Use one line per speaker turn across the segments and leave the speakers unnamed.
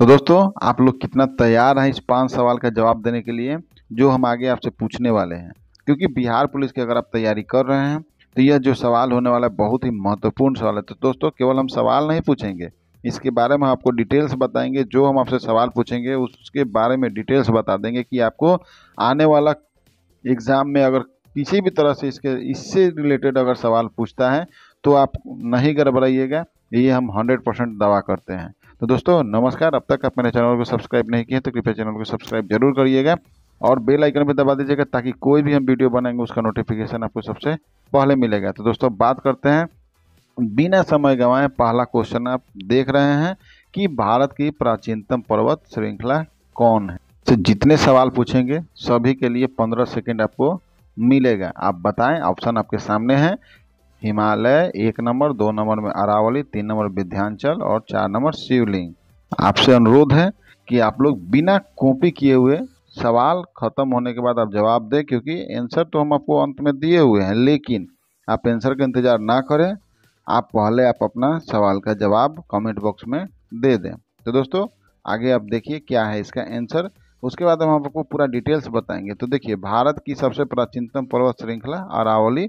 तो दोस्तों, आप लोग कितना तैयार हैं इस 5 सवाल का जवाब देने के लिए जो हम आगे आपसे पूछने वाले हैं। क्योंकि बिहार पुलिस की अगर आप तैयारी कर रहे हैं तो यह जो सवाल होने वाला है बहुत ही महत्वपूर्ण सवाल है। तो दोस्तों, केवल हम सवाल नहीं पूछेंगे, इसके बारे में आपको डिटेल्स बताएंगे। जो हम आपसे सवाल पूछेंगे उसके बारे में डिटेल्स बता देंगे कि आपको आने वाला एग्ज़ाम में अगर किसी भी तरह से इससे रिलेटेड अगर सवाल पूछता है तो आप नहीं गड़बड़ाइएगा, ये हम 100% दावा करते हैं। तो दोस्तों नमस्कार, अब तक आप मेरे चैनल को सब्सक्राइब नहीं किए तो कृपया चैनल को सब्सक्राइब जरूर करिएगा और बेल आइकन भी दबा दीजिएगा ताकि कोई भी हम वीडियो बनाएंगे उसका नोटिफिकेशन आपको सबसे पहले मिलेगा। तो दोस्तों बात करते हैं बिना समय गंवाए। पहला क्वेश्चन आप देख रहे हैं कि भारत की प्राचीनतम पर्वत श्रृंखला कौन है। तो जितने सवाल पूछेंगे सभी के लिए 15 सेकेंड आपको मिलेगा। आप बताएं, ऑप्शन आपके सामने है। हिमालय 1 नंबर, 2 नंबर में अरावली, 3 नंबर विंध्याचल और 4 नंबर शिवलिंग। आपसे अनुरोध है कि आप लोग बिना कॉपी किए हुए सवाल खत्म होने के बाद आप जवाब दें, क्योंकि आंसर तो हम आपको अंत में दिए हुए हैं, लेकिन आप आंसर का इंतजार ना करें। आप पहले अपना सवाल का जवाब कमेंट बॉक्स में दे दें। तो दोस्तों आगे आप देखिए क्या है इसका आंसर, उसके बाद हम आपको पूरा डिटेल्स बताएंगे। तो देखिए, भारत की सबसे प्राचीनतम पर्वत श्रृंखला अरावली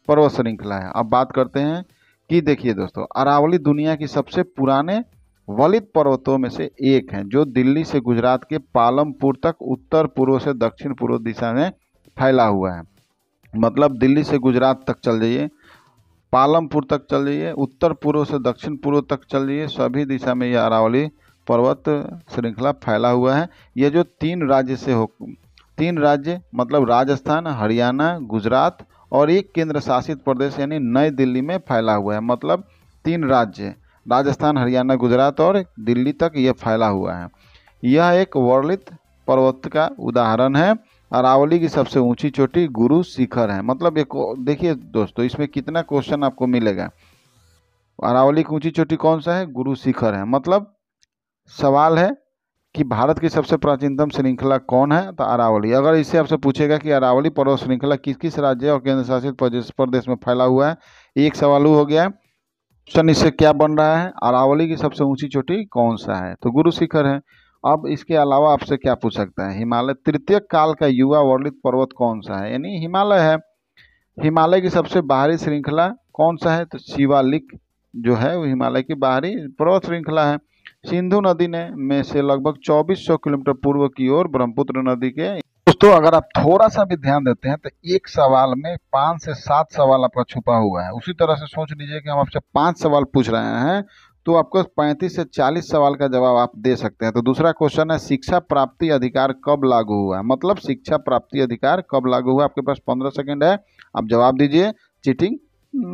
पर्वत श्रृंखला है। अब बात करते हैं कि देखिए दोस्तों, अरावली दुनिया की सबसे पुराने वलित पर्वतों में से एक है जो दिल्ली से गुजरात के पालमपुर तक उत्तर पूर्व से दक्षिण पूर्व दिशा में फैला हुआ है। मतलब दिल्ली से गुजरात तक चल जाइए, पालमपुर तक चल जाइए, उत्तर पूर्व से दक्षिण पूर्व तक चल जाइए, सभी दिशा में यह अरावली पर्वत श्रृंखला फैला हुआ है। ये जो 3 राज्य मतलब राजस्थान, हरियाणा, गुजरात और एक केंद्र शासित प्रदेश यानी नई दिल्ली में फैला हुआ है। मतलब 3 राज्य, राजस्थान, हरियाणा, गुजरात और दिल्ली तक ये फैला हुआ है। यह एक वर्लित पर्वत का उदाहरण है। अरावली की सबसे ऊंची चोटी गुरु शिखर है। मतलब एक देखिए दोस्तों, इसमें कितना क्वेश्चन आपको मिलेगा। अरावली की ऊंची चोटी कौन सा है? गुरु शिखर है। मतलब सवाल है कि भारत की सबसे प्राचीनतम श्रृंखला कौन है? तो अरावली। अगर इससे आपसे पूछेगा कि अरावली पर्वत श्रृंखला किस किस राज्य और केंद्र शासित प्रदेश में फैला हुआ है, एक सवाल हो गया। क्वेश्चन इससे क्या बन रहा है? अरावली की सबसे ऊंची चोटी कौन सा है? तो गुरु शिखर है। अब इसके अलावा आपसे क्या पूछ सकता है? हिमालय तृतीय काल का युवा वर्लित पर्वत कौन सा है? यानी हिमालय है। हिमालय की सबसे बाहरी श्रृंखला कौन सा है? तो शिवालिक जो है वो हिमालय की बाहरी पर्वत श्रृंखला है। सिंधु नदी ने में से लगभग 2400 किलोमीटर पूर्व की ओर ब्रह्मपुत्र नदी के। दोस्तों अगर आप थोड़ा सा भी ध्यान देते हैं तो एक सवाल में 5 से 7 सवाल आपका छुपा हुआ है। उसी तरह से सोच लीजिए कि हम आपसे 5 सवाल पूछ रहे हैं तो आपको 35 से 40 सवाल का जवाब आप दे सकते हैं। तो दूसरा क्वेश्चन है, शिक्षा प्राप्ति अधिकार कब लागू हुआ है? मतलब शिक्षा प्राप्ति अधिकार कब लागू हुआ? आपके पास 15 सेकेंड है, आप जवाब दीजिए। चीटिंग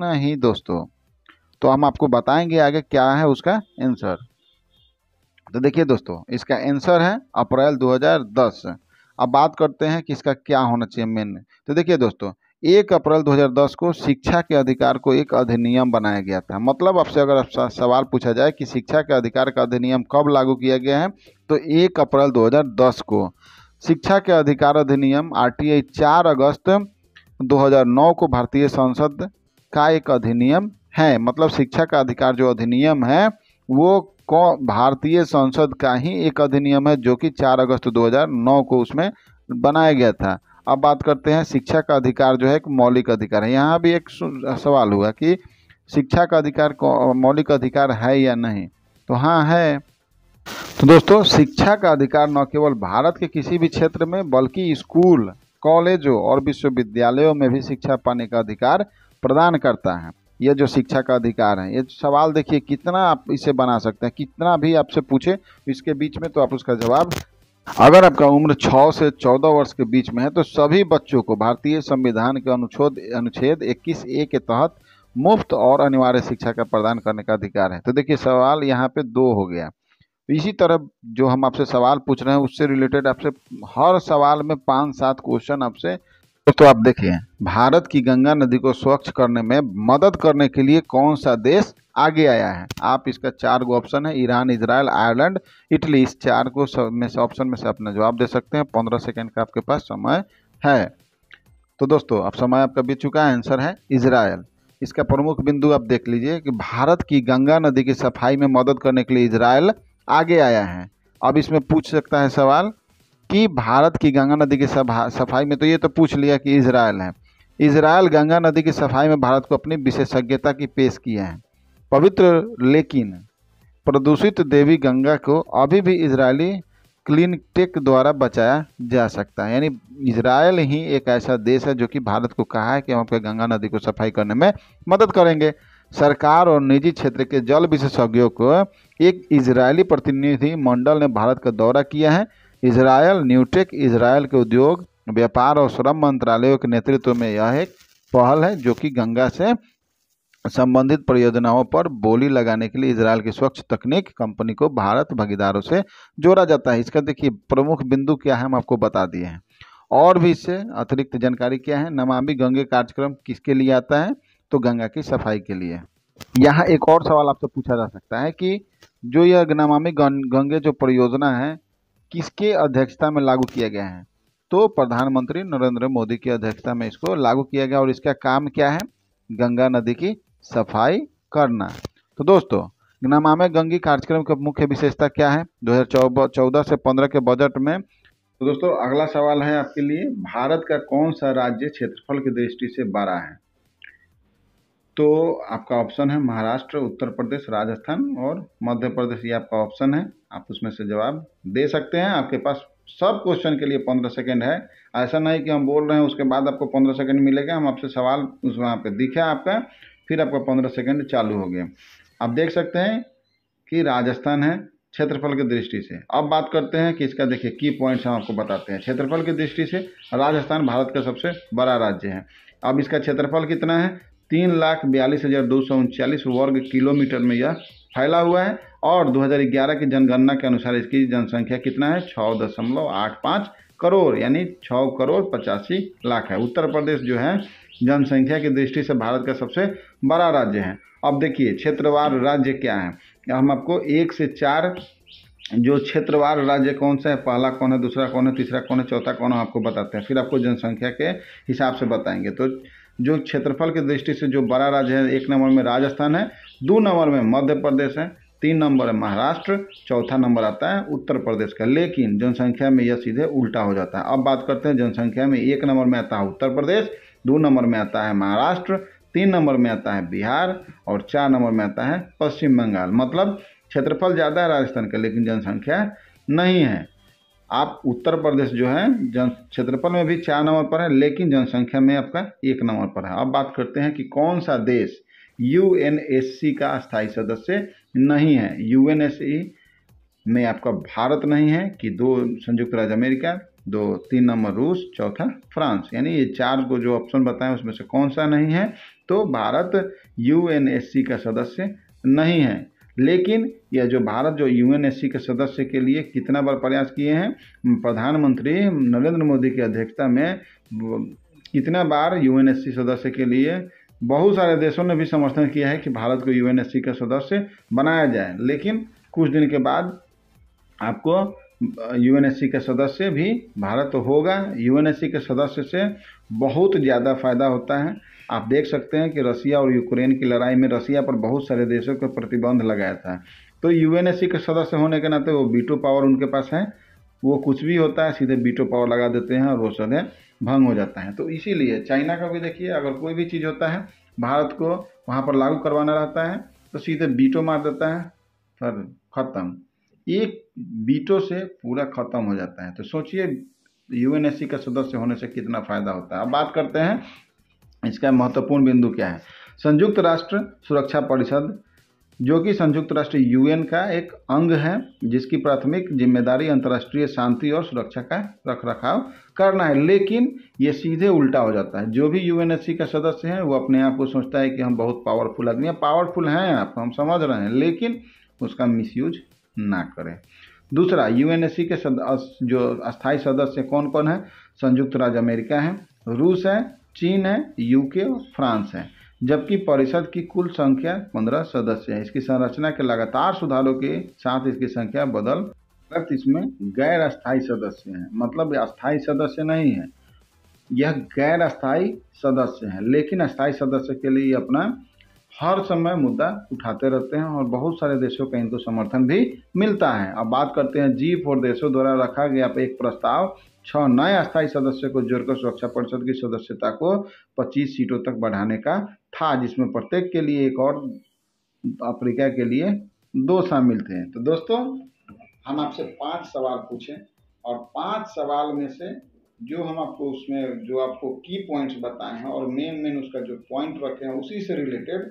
नहीं दोस्तों। तो हम आपको बताएंगे आगे क्या है उसका आंसर। तो देखिए दोस्तों, इसका आंसर है अप्रैल 2010। अब बात करते हैं कि इसका क्या होना चाहिए मेन। तो देखिए दोस्तों, 1 अप्रैल 2010 को शिक्षा के अधिकार को एक अधिनियम बनाया गया था। मतलब आपसे अगर सवाल पूछा जाए कि शिक्षा के अधिकार का अधिनियम कब लागू किया गया है, तो 1 अप्रैल 2010 को। शिक्षा के अधिकार अधिनियम RTI 4 अगस्त 2009 को भारतीय संसद का एक अधिनियम है। मतलब शिक्षा का अधिकार जो अधिनियम है वो भारतीय संसद का ही एक अधिनियम है जो कि 4 अगस्त 2009 को उसमें बनाया गया था। अब बात करते हैं, शिक्षा का अधिकार जो है एक मौलिक अधिकार है। यहाँ भी एक सवाल हुआ कि शिक्षा का अधिकार मौलिक अधिकार है या नहीं, तो हाँ है। तो दोस्तों, शिक्षा का अधिकार न केवल भारत के किसी भी क्षेत्र में बल्कि स्कूल, कॉलेजों और विश्वविद्यालयों में भी शिक्षा पाने का अधिकार प्रदान करता है। यह जो शिक्षा का अधिकार है, ये सवाल देखिए कितना आप इसे बना सकते हैं, कितना भी आपसे पूछे इसके बीच में तो आप उसका जवाब। अगर आपका उम्र 6 से 14 वर्ष के बीच में है तो सभी बच्चों को भारतीय संविधान के अनुच्छेद 21A के तहत मुफ्त और अनिवार्य शिक्षा का प्रदान करने का अधिकार है। तो देखिए सवाल यहाँ पे 2 हो गया। इसी तरह जो हम आपसे सवाल पूछ रहे हैं उससे रिलेटेड आपसे हर सवाल में 5-7 क्वेश्चन आपसे। दोस्तों आप देखिए, भारत की गंगा नदी को स्वच्छ करने में मदद करने के लिए कौन सा देश आगे आया है? आप इसका 4 गो ऑप्शन है, ईरान, इजराइल, आयरलैंड, इटली। इस 4 को में से ऑप्शन में से अपना जवाब दे सकते हैं। 15 सेकेंड का आपके पास समय है। तो दोस्तों अब समय आपका बीत चुका है। आंसर है इजराइल। इसका प्रमुख बिंदु आप देख लीजिए कि भारत की गंगा नदी की सफाई में मदद करने के लिए इजराइल आगे आया है। अब इसमें पूछ सकता है सवाल कि भारत की गंगा नदी की सफाई में, तो ये तो पूछ लिया कि इजराइल है। इजराइल गंगा नदी की सफाई में भारत को अपनी विशेषज्ञता की पेश किया है। पवित्र लेकिन प्रदूषित देवी गंगा को अभी भी इजरायली क्लीन टेक द्वारा बचाया जा सकता है। यानी इजराइल ही एक ऐसा देश है जो कि भारत को कहा है कि हम आपके गंगा नदी को सफाई करने में मदद करेंगे। सरकार और निजी क्षेत्र के जल विशेषज्ञों को एक इजरायली प्रतिनिधि मंडल ने भारत का दौरा किया है। इजरायल न्यूटेक इजरायल के उद्योग, व्यापार और श्रम मंत्रालयों के नेतृत्व में यह एक पहल है जो कि गंगा से संबंधित परियोजनाओं पर बोली लगाने के लिए इजरायल की स्वच्छ तकनीक कंपनी को भारत भागीदारों से जोड़ा जाता है। इसका देखिए प्रमुख बिंदु क्या है हम आपको बता दिए हैं। और भी इससे अतिरिक्त जानकारी क्या है, नमामि गंगे कार्यक्रम किसके लिए आता है, तो गंगा की सफाई के लिए। यहाँ एक और सवाल आपसे पूछा जा सकता है कि जो यह नमामि गंगे जो परियोजना है किसके अध्यक्षता में लागू किया गया है, तो प्रधानमंत्री नरेंद्र मोदी की अध्यक्षता में इसको लागू किया गया। और इसका काम क्या है, गंगा नदी की सफाई करना। तो दोस्तों नमामि गंगे कार्यक्रम की मुख्य विशेषता क्या है 2014 से 15 के बजट में। तो दोस्तों अगला सवाल है आपके लिए, भारत का कौन सा राज्य क्षेत्रफल की दृष्टि से बड़ा है, तो आपका ऑप्शन है महाराष्ट्र, उत्तर प्रदेश, राजस्थान और मध्य प्रदेश। ये आपका ऑप्शन है, आप उसमें से जवाब दे सकते हैं। आपके पास सब क्वेश्चन के लिए 15 सेकंड है। ऐसा नहीं कि हम बोल रहे हैं उसके बाद आपको 15 सेकंड मिलेगा। हम आपसे सवाल उस वहाँ पे दिखा आपका, फिर आपका 15 सेकंड चालू हो गया। आप देख सकते हैं कि राजस्थान है क्षेत्रफल की दृष्टि से। अब बात करते हैं कि इसका देखिए की पॉइंट्स हम आपको बताते हैं। क्षेत्रफल की दृष्टि से राजस्थान भारत का सबसे बड़ा राज्य है। अब इसका क्षेत्रफल कितना है, 3,42,239 वर्ग किलोमीटर में यह फैला हुआ है। और 2011 की जनगणना के अनुसार इसकी जनसंख्या कितना है, 6.85 करोड़, यानी 6,85,00,000 है। उत्तर प्रदेश जो है जनसंख्या की दृष्टि से भारत का सबसे बड़ा राज्य है। अब देखिए क्षेत्रवार राज्य क्या है, हम आपको 1 से 4 जो क्षेत्रवार राज्य कौन सा है, पहला कौन है, दूसरा कौन है, तीसरा कौन है, चौथा कौन है, आपको बताते हैं। फिर आपको जनसंख्या के हिसाब से बताएंगे। तो जो क्षेत्रफल की दृष्टि से जो बड़ा राज्य है, 1 नंबर में राजस्थान है, 2 नंबर में मध्य प्रदेश है, 3 नंबर है महाराष्ट्र, चौथा नंबर आता है उत्तर प्रदेश का। लेकिन जनसंख्या में यह सीधे उल्टा हो जाता है। अब बात करते हैं जनसंख्या में, 1 नंबर में आता है उत्तर प्रदेश, 2 नंबर में आता है महाराष्ट्र, 3 नंबर में आता है बिहार और 4 नंबर में आता है पश्चिम बंगाल। मतलब क्षेत्रफल ज़्यादा है राजस्थान का लेकिन जनसंख्या नहीं है। आप उत्तर प्रदेश जो है जन क्षेत्रफल में भी 4 नंबर पर है लेकिन जनसंख्या में आपका 1 नंबर पर है। अब बात करते हैं कि कौन सा देश यूएनएससी का अस्थायी सदस्य नहीं है। यूएनएससी में आपका भारत नहीं है कि 2 संयुक्त राज्य अमेरिका, 3 नंबर रूस, चौथा फ्रांस। यानी ये 4 को जो ऑप्शन बताएं उसमें से कौन सा नहीं है, तो भारत यूएनएससी का सदस्य नहीं है। लेकिन यह जो भारत जो यूएनएससी के सदस्य के लिए कितना बार प्रयास किए हैं, प्रधानमंत्री नरेंद्र मोदी की अध्यक्षता में कितना बार यूएनएससी सदस्य के लिए बहुत सारे देशों ने भी समर्थन किया है कि भारत को यूएनएससी का सदस्य बनाया जाए। लेकिन कुछ दिन के बाद आपको यूएनएससी का सदस्य भी भारत होगा। यूएनएससी के सदस्य से बहुत ज़्यादा फायदा होता है। आप देख सकते हैं कि रसिया और यूक्रेन की लड़ाई में रसिया पर बहुत सारे देशों को प्रतिबंध लगाया था। तो यूएनएससी के सदस्य होने के नाते वो वीटो पावर उनके पास है, वो कुछ भी होता है सीधे वीटो पावर लगा देते हैं और वो सीधे भंग हो जाता है। तो इसीलिए चाइना का भी देखिए, अगर कोई भी चीज़ होता है भारत को वहाँ पर लागू करवाना रहता है तो सीधे वीटो मार देता है, फिर ख़त्म। एक वीटो से पूरा ख़त्म हो जाता है। तो सोचिए यूएनएससी का सदस्य होने से कितना फ़ायदा होता है। अब बात करते हैं इसका महत्वपूर्ण बिंदु क्या है। संयुक्त राष्ट्र सुरक्षा परिषद जो कि संयुक्त राष्ट्र यूएन का एक अंग है जिसकी प्राथमिक जिम्मेदारी अंतर्राष्ट्रीय शांति और सुरक्षा का रखरखाव करना है। लेकिन ये सीधे उल्टा हो जाता है। जो भी यूएनएससी का सदस्य है वो अपने आप को सोचता है कि हम बहुत पावरफुल आदमी हैं। पावरफुल हैं आप, हम समझ रहे हैं, लेकिन उसका मिसयूज ना करें। दूसरा, यूएनएससी के जो अस्थायी सदस्य कौन कौन है, संयुक्त राज्य अमेरिका है, रूस है, चीन है, यूके और फ्रांस है। जबकि परिषद की कुल संख्या 15 सदस्य है। इसकी संरचना के लगातार सुधारों के साथ इसकी संख्या बदल इसमें गैर अस्थायी सदस्य हैं। मतलब अस्थायी सदस्य नहीं है, यह गैर अस्थायी सदस्य है। लेकिन अस्थायी सदस्य के लिए अपना हर समय मुद्दा उठाते रहते हैं और बहुत सारे देशों का इनको समर्थन भी मिलता है। अब बात करते हैं G4 देशों द्वारा रखा गया एक प्रस्ताव 6 नए अस्थायी सदस्यों को जोड़कर सुरक्षा परिषद की सदस्यता को 25 सीटों तक बढ़ाने का था, जिसमें प्रत्येक के लिए एक और अफ्रीका के लिए 2 शामिल थे। तो दोस्तों हम आपसे 5 सवाल पूछे और 5 सवाल में से जो हम आपको उसमें जो आपको की पॉइंट्स बताए हैं और मेन उसका जो पॉइंट रखे हैं उसी से रिलेटेड,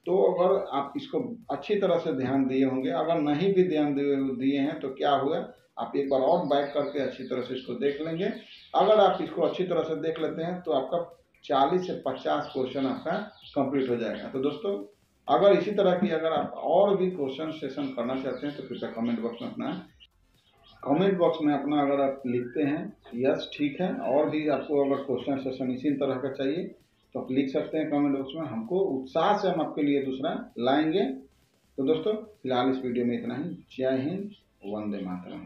तो अगर आप इसको अच्छी तरह से ध्यान दिए होंगे, अगर नहीं भी ध्यान दिए हैं तो क्या हुआ, आप एक बार और बैक करके अच्छी तरह से इसको देख लेंगे। अगर आप इसको अच्छी तरह से देख लेते हैं तो आपका 40 से 50 क्वेश्चन आपका कंप्लीट हो जाएगा। तो दोस्तों अगर इसी तरह की अगर आप और भी क्वेश्चन सेशन करना चाहते हैं तो कृपया कमेंट बॉक्स में अपना अगर आप लिखते हैं यस ठीक है, और भी आपको अगर क्वेश्चन सेशन इसी तरह का चाहिए तो आप लिख सकते हैं कमेंट बॉक्स में, हमको उत्साह से हम आपके लिए दूसरा लाएंगे। तो दोस्तों फिलहाल इस वीडियो में इतना ही। जय हिंद, वंदे मातरम।